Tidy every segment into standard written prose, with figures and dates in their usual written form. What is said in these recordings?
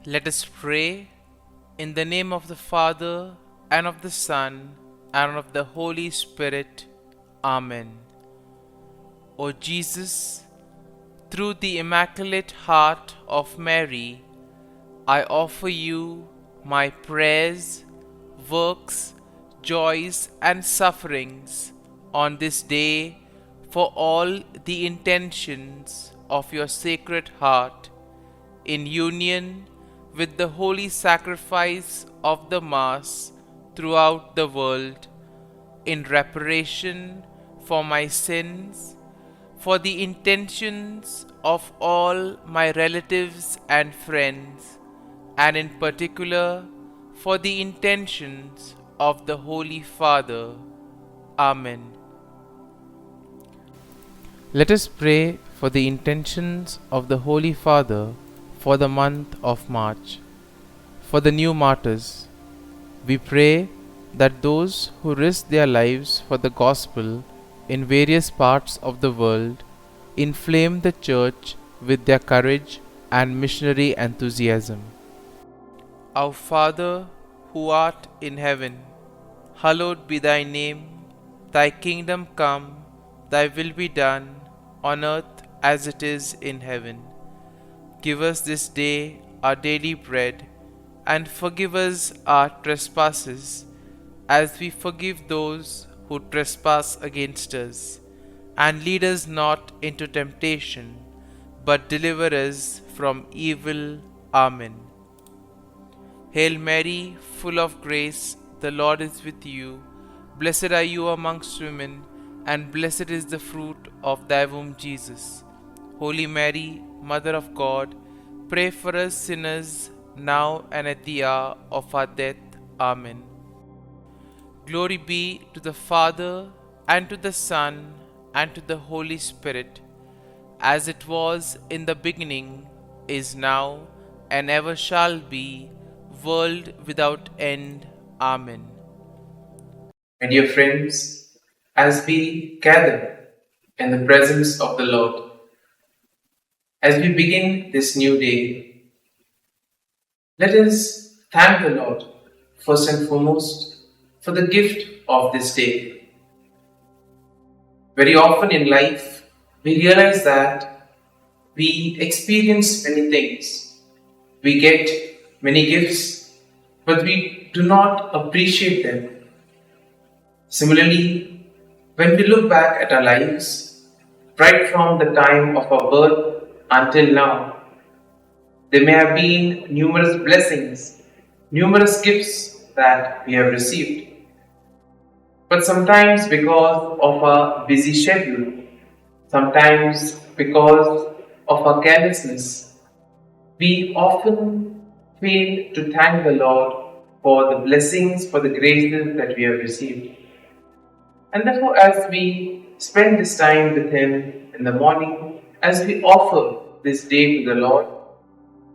Let us pray in the name of the Father, and of the Son, and of the Holy Spirit. Amen. O Jesus, through the Immaculate Heart of Mary, I offer you my prayers, works, joys, and sufferings on this day for all the intentions of your Sacred Heart, in union with the holy sacrifice of the Mass throughout the world, in reparation for my sins, for the intentions of all my relatives and friends, and in particular for the intentions of the Holy Father. Amen. Let us pray for the intentions of the Holy Father for the month of March. For the new martyrs, we pray that those who risk their lives for the gospel in various parts of the world inflame the Church with their courage and missionary enthusiasm. Our Father, who art in heaven, hallowed be thy name. Thy kingdom come, thy will be done, on earth as it is in heaven. Give us this day our daily bread, and forgive us our trespasses, as we forgive those who trespass against us. And lead us not into temptation, but deliver us from evil. Amen. Hail Mary, full of grace, the Lord is with you. Blessed are you amongst women, and blessed is the fruit of thy womb, Jesus. Holy Mary, Mother of God, pray for us sinners, now and at the hour of our death. Amen. Glory be to the Father, and to the Son, and to the Holy Spirit, as it was in the beginning, is now, and ever shall be, world without end. Amen. My dear friends, as we gather in the presence of the Lord, as we begin this new day, let us thank the Lord first and foremost for the gift of this day. Very often in life, we realize that we experience many things, we get many gifts, but we do not appreciate them. Similarly, when we look back at our lives, right from the time of our birth until now, there may have been numerous blessings, numerous gifts that we have received. But sometimes because of our busy schedule, sometimes because of our carelessness, we often fail to thank the Lord for the blessings, for the graces that we have received. And therefore, as we spend this time with Him in the morning, as we offer this day to the Lord,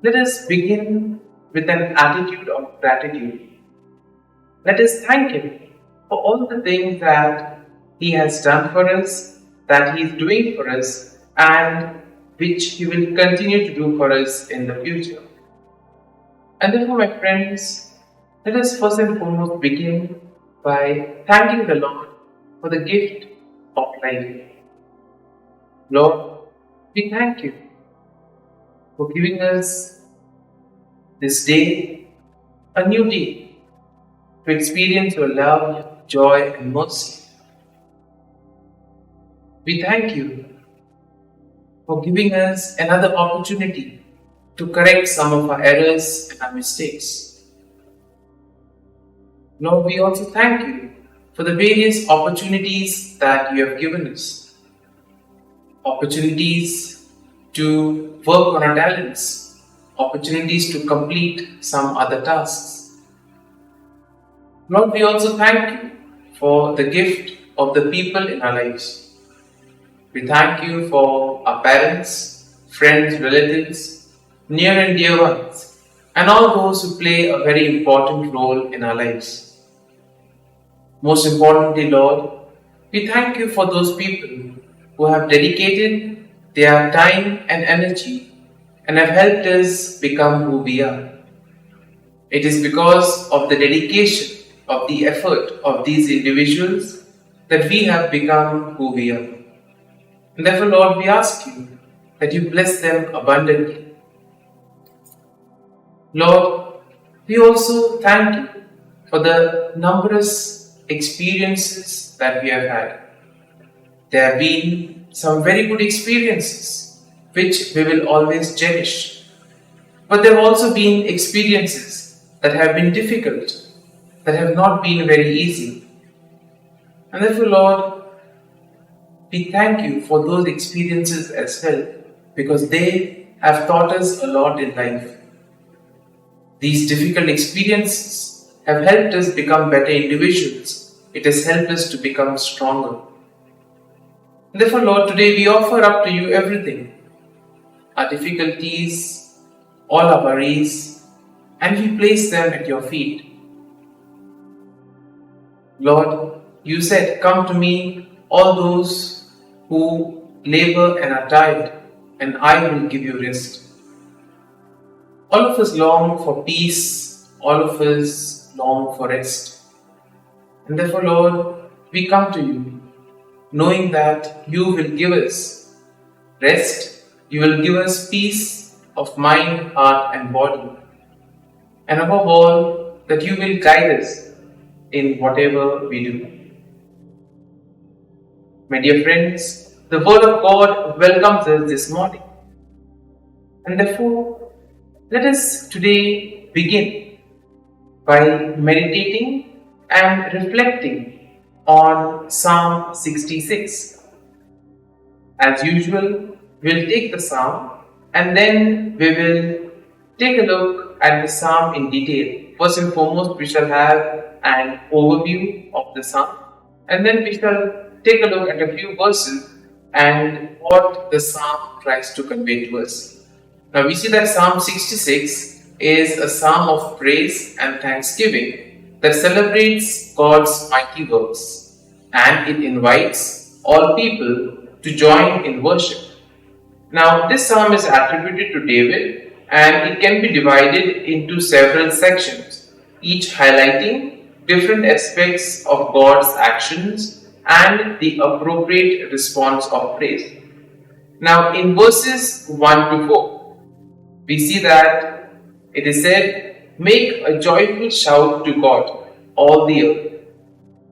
let us begin with an attitude of gratitude. Let us thank Him for all the things that He has done for us, that He is doing for us, and which He will continue to do for us in the future. And therefore, my friends, let us first and foremost begin by thanking the Lord for the gift of life. Lord, we thank you for giving us this day, a new day, to experience your love, joy, and mercy. We thank you for giving us another opportunity to correct some of our errors and our mistakes. Lord, we also thank you for the various opportunities that you have given us. Opportunities to work on our talents, opportunities to complete some other tasks. Lord, we also thank you for the gift of the people in our lives. We thank you for our parents, friends, relatives, near and dear ones, and all those who play a very important role in our lives. Most importantly, Lord, we thank you for those people who have dedicated their time and energy and have helped us become who we are. It is because of the dedication, of the effort of these individuals that we have become who we are. And therefore, Lord, we ask you that you bless them abundantly. Lord, we also thank you for the numerous experiences that we have had. There have been some very good experiences which we will always cherish. But there have also been experiences that have been difficult, that have not been very easy. And therefore, Lord, we thank you for those experiences as well, because they have taught us a lot in life. These difficult experiences have helped us become better individuals. It has helped us to become stronger. And therefore, Lord, today we offer up to you everything, our difficulties, all our worries, and we place them at your feet. Lord, you said, come to me, all those who labor and are tired, and I will give you rest. All of us long for peace, all of us long for rest. And therefore, Lord, we come to you, knowing that you will give us rest, you will give us peace of mind, heart, and body. And above all, that you will guide us in whatever we do. My dear friends, the Word of God welcomes us this morning. And therefore, let us today begin by meditating and reflecting on Psalm 66. As usual, we'll take the Psalm and then we will take a look at the Psalm in detail. First and foremost, we shall have an overview of the Psalm, and then we shall take a look at a few verses and what the Psalm tries to convey to us. Now we see that Psalm 66 is a psalm of praise and thanksgiving that celebrates God's mighty works, and it invites all people to join in worship. Now this psalm is attributed to David, and it can be divided into several sections, each highlighting different aspects of God's actions and the appropriate response of praise. Now in verses 1 to 4, we see that it is said, make a joyful shout to God, all the earth.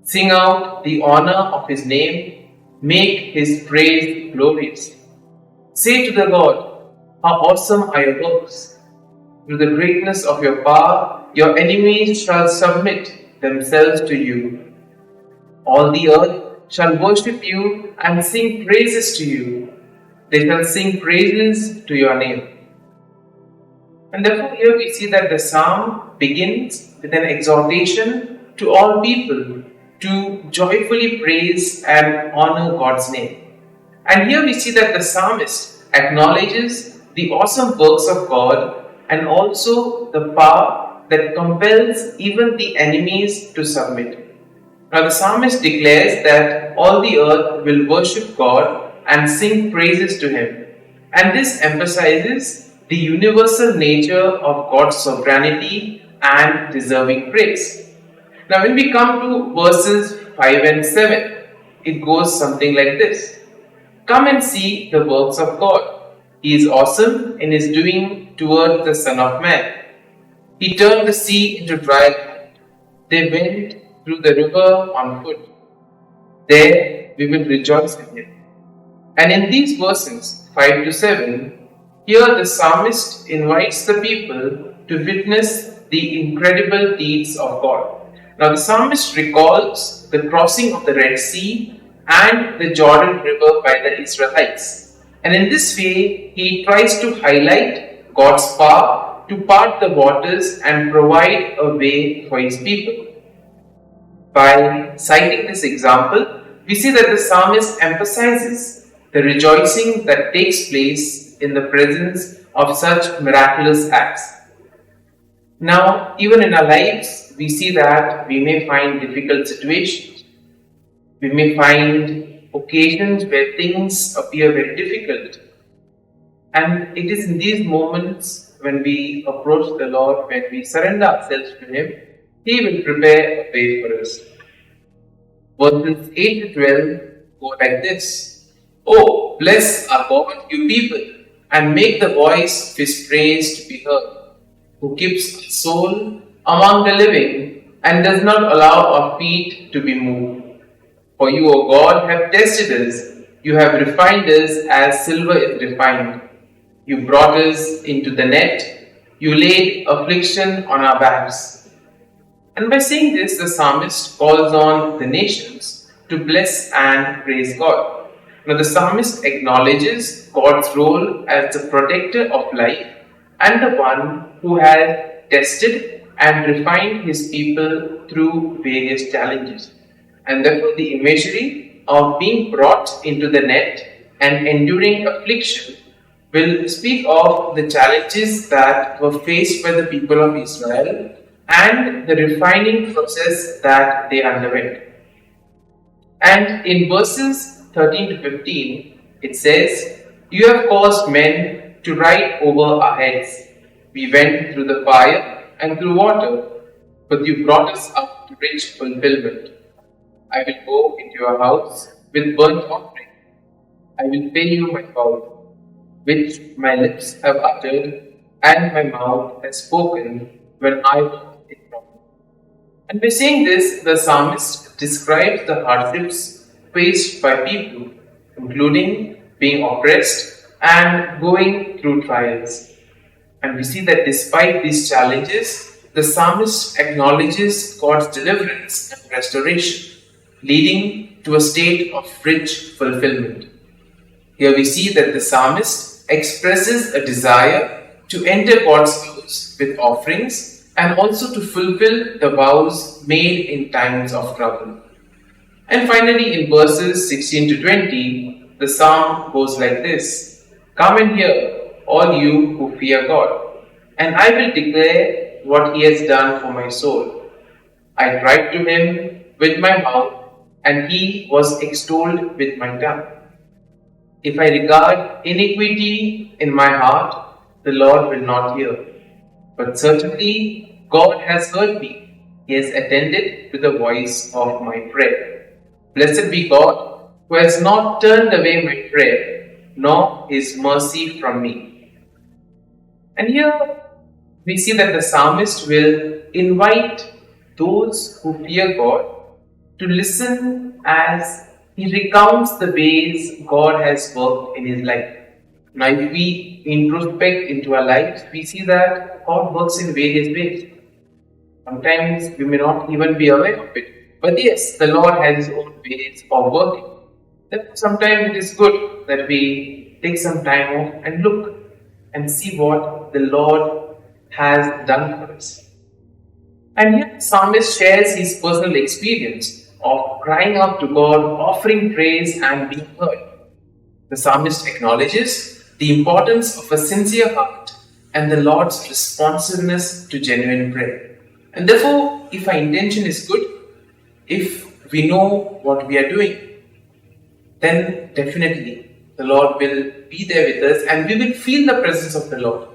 Sing out the honor of his name, make his praise glorious. Say to the Lord, how awesome are your works. Through the greatness of your power, your enemies shall submit themselves to you. All the earth shall worship you and sing praises to you. They shall sing praises to your name. And therefore here we see that the psalm begins with an exhortation to all people to joyfully praise and honor God's name. And here we see that the psalmist acknowledges the awesome works of God and also the power that compels even the enemies to submit. Now the psalmist declares that all the earth will worship God and sing praises to him. And this emphasizes the universal nature of God's sovereignty and deserving praise. Now when we come to verses 5 and 7, it goes something like this. Come and see the works of God. He is awesome in his doing toward the Son of Man. He turned the sea into dry land. They went through the river on foot. There we will rejoice in him. And in these verses 5 to 7, here the psalmist invites the people to witness the incredible deeds of God. Now the psalmist recalls the crossing of the Red Sea and the Jordan River by the Israelites. And in this way, he tries to highlight God's power to part the waters and provide a way for his people. By citing this example, we see that the psalmist emphasizes the rejoicing that takes place in the presence of such miraculous acts. Now, even in our lives, we see that we may find difficult situations. We may find occasions where things appear very difficult. And it is in these moments when we approach the Lord, when we surrender ourselves to Him, He will prepare a way for us. Verses 8 to 12 go like this: Oh, bless our God, you people, and make the voice of His praise to be heard, who keeps our soul among the living and does not allow our feet to be moved. For you, O God, have tested us, you have refined us as silver is refined. You brought us into the net, you laid affliction on our backs. And by saying this, the psalmist calls on the nations to bless and praise God. Now, the psalmist acknowledges God's role as the protector of life and the one who has tested and refined his people through various challenges. And therefore, the imagery of being brought into the net and enduring affliction will speak of the challenges that were faced by the people of Israel and the refining process that they underwent. And in verses 13 to 15, it says, You have caused men to ride over our heads. We went through the fire and through water, but you brought us up to rich fulfillment. I will go into your house with burnt offering. I will pay you my vow, which my lips have uttered and my mouth has spoken when I was in trouble. And by saying this, the psalmist describes the hardships faced by people, including being oppressed and going through trials. And we see that despite these challenges, the psalmist acknowledges God's deliverance and restoration, leading to a state of rich fulfillment. Here we see that the psalmist expresses a desire to enter God's house with offerings and also to fulfill the vows made in times of trouble. And finally, in verses 16 to 20, the psalm goes like this: Come and hear, all you who fear God, and I will declare what He has done for my soul. I cried to Him with my mouth, and He was extolled with my tongue. If I regard iniquity in my heart, the Lord will not hear. But certainly God has heard me. He has attended to the voice of my prayer. Blessed be God, who has not turned away my prayer, nor His mercy from me. And here we see that the psalmist will invite those who fear God to listen as he recounts the ways God has worked in his life. Now, if we introspect into our lives, we see that God works in various ways. Sometimes we may not even be aware of it. But yes, the Lord has His own ways of working. Therefore, sometimes it is good that we take some time off and look and see what the Lord has done for us. And here the psalmist shares his personal experience of crying out to God, offering praise and being heard. The psalmist acknowledges the importance of a sincere heart and the Lord's responsiveness to genuine prayer. And therefore, if our intention is good, if we know what we are doing, then definitely the Lord will be there with us and we will feel the presence of the Lord.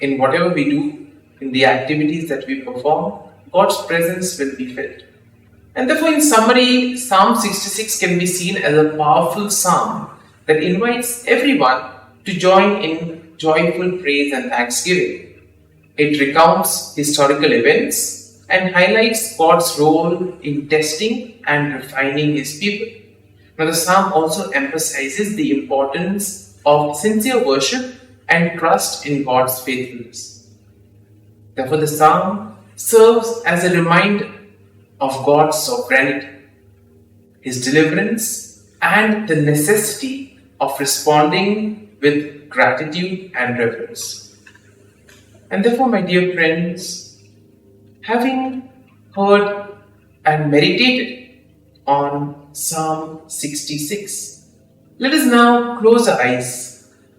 In whatever we do, in the activities that we perform, God's presence will be felt. And therefore, in summary, Psalm 66 can be seen as a powerful psalm that invites everyone to join in joyful praise and thanksgiving. It recounts historical events and highlights God's role in testing and refining His people. Now, the psalm also emphasizes the importance of sincere worship and trust in God's faithfulness. Therefore, the psalm serves as a reminder of God's sovereignty, His deliverance, and the necessity of responding with gratitude and reverence. And therefore, my dear friends, having heard and meditated on Psalm 66, let us now close our eyes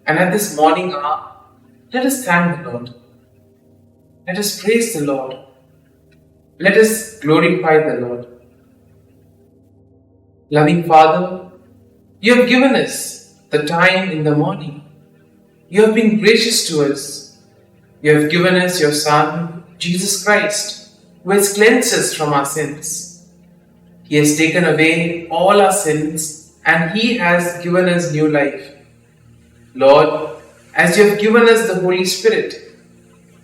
and at this morning hour, let us thank the Lord. Let us praise the Lord. Let us glorify the Lord. Loving Father, You have given us the time in the morning You have been gracious to us. You have given us your Son, Jesus Christ, who has cleansed us from our sins. He has taken away all our sins and He has given us new life. Lord, as you have given us the Holy Spirit,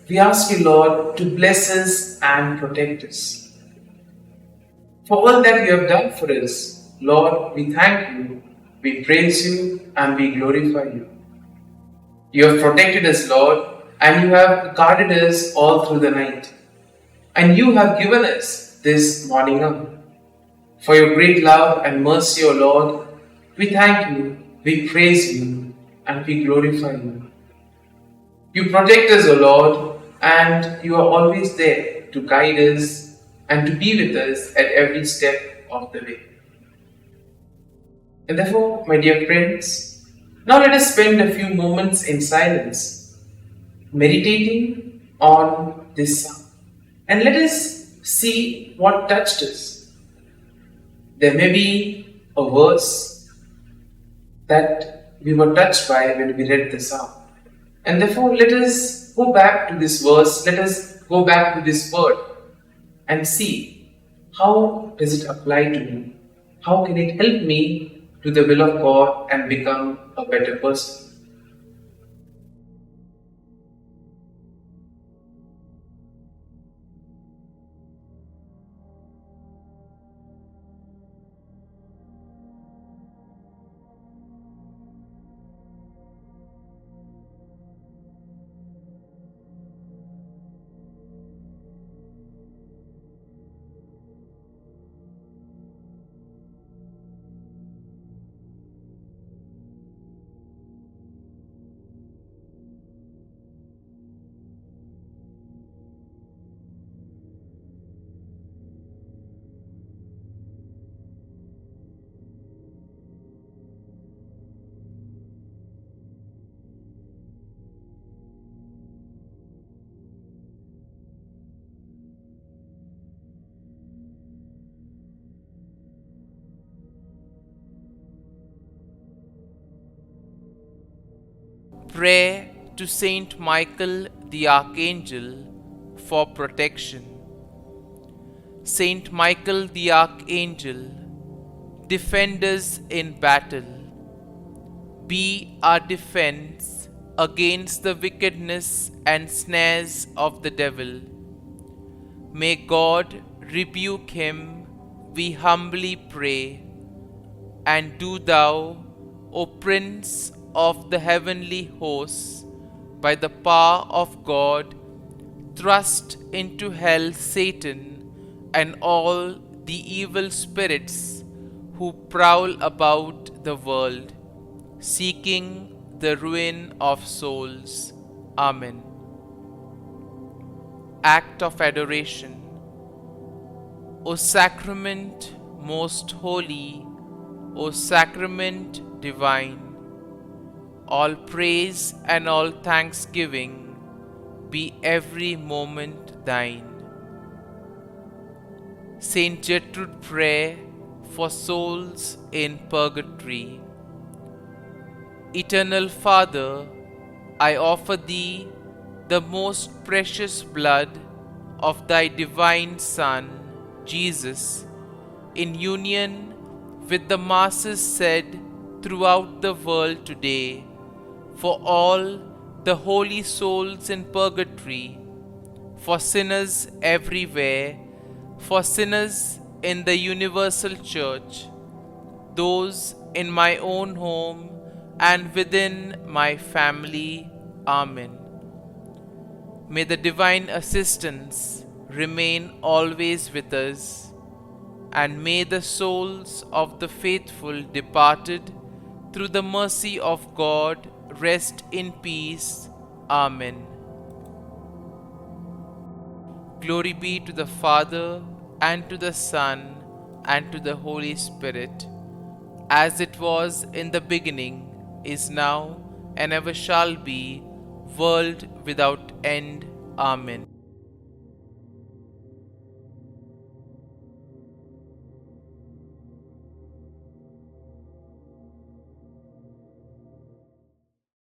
we ask you, Lord, to bless us and protect us. For all that you have done for us, Lord, we thank you, we praise you, and we glorify you. You have protected us, Lord, and you have guarded us all through the night. And you have given us this morning up. For your great love and mercy, O Lord, we thank you, we praise you, and we glorify you. You protect us, O Lord, and you are always there to guide us and to be with us at every step of the way. And therefore, my dear friends, now let us spend a few moments in silence, meditating on this psalm. And let us see what touched us. There may be a verse that we were touched by when we read the psalm. And therefore, let us go back to this verse, let us go back to this word and see how does it apply to me? How can it help me to the will of God and become a better person? Prayer to Saint Michael the Archangel for protection. Saint Michael the Archangel, defend us in battle. Be our defense against the wickedness and snares of the devil. May God rebuke him, we humbly pray. And do thou, O Prince of the heavenly hosts, by the power of God, thrust into hell Satan and all the evil spirits who prowl about the world, seeking the ruin of souls. Amen. Act of Adoration. O Sacrament most holy, O Sacrament divine, all praise and all thanksgiving be every moment thine. Saint Gertrude Prayer for souls in purgatory. Eternal Father, I offer Thee the most precious blood of Thy divine Son, Jesus, in union with the masses said throughout the world today, for all the holy souls in purgatory, for sinners everywhere, for sinners in the universal church, those in my own home and within my family. Amen. May the divine assistance remain always with us, and may the souls of the faithful departed through the mercy of God rest in peace. Amen. Glory be to the Father, and to the Son, and to the Holy Spirit, as it was in the beginning, is now, and ever shall be, world without end. Amen.